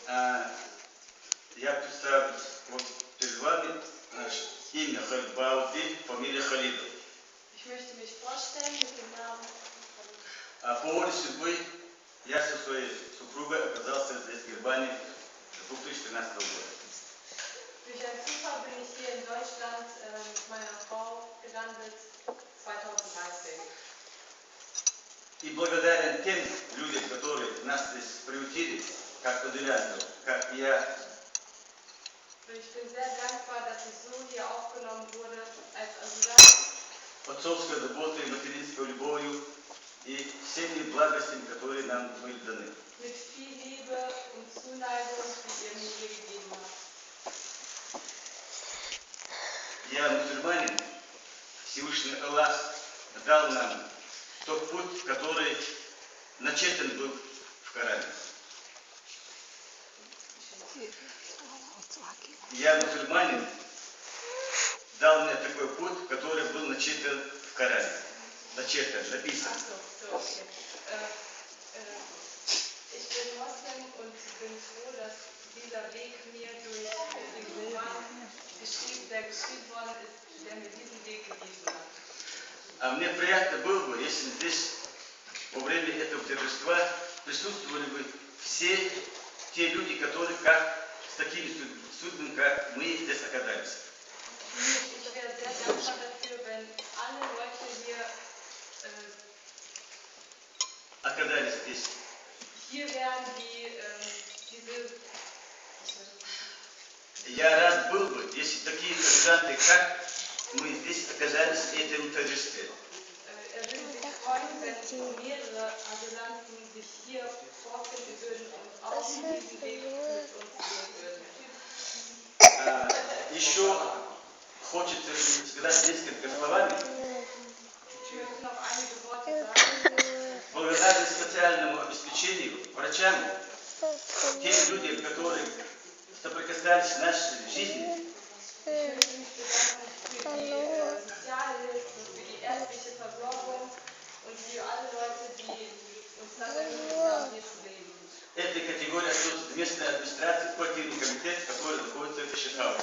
Я представлюсь вот перед вами, имя Халибаудин, фамилия Халидов. Ich möchte mich vorstellen mit dem Namen По воле судьбы я со своей супругой оказался здесь, в Германии, 2013 года. Durch einen Zufall bin ich hier in Deutschland mit meiner Frau gelandet, 2013. И благодарен тем людям, которые нас здесь приютили, как Подолянцев, как и я, Und ich bin sehr dankbar, dass ich so hier aufgenommen wurde als Asylant, отцовской заботой, материнской любовью и всеми благостями, которые нам были даны. mit viel Liebe und Zuneigung, die ihr mir hier gegeben habt. Я мусульманин, Всевышний Аллах дал нам тот путь, который начертан был в Коране. Я мусульманин, дал мне такой путь, который был начертан в Коране. Начертан, написан. Okay. Ich bin Moslem und bin froh, dass dieser Weg mir durch den Koran geschrieben worden ist, der mir diesen Weg gewiesen hat. А мне приятно было бы, если здесь во время этого торжества присутствовали бы все те люди, которые с такими судьбами, как мы здесь оказались. Ich wäre sehr dankbar dafür, wenn alle Leute Оказались здесь. hier wären, die diese. Я рад был бы, если такие кандидаты, как мы здесь оказались в этом торжестве. Würde sich freuen, wenn mehrere Asylanten sich hier vorfinden würden und auch diesen Weg mit uns gehen würden. Еще хочется сказать несколько словами. Ich möchte noch einige Worte sagen. Благодарность социальному обеспечению, врачам, тем людям, которые соприкасались в нашей жизни. Ich möchte mich bedanken für die Sozialhilfe, für die ärztliche Versorgung und für alle Leute, die uns das ermöglicht haben, hier zu leben. Эта категория местной администрации, квартирный комитет, который находится в Шихау.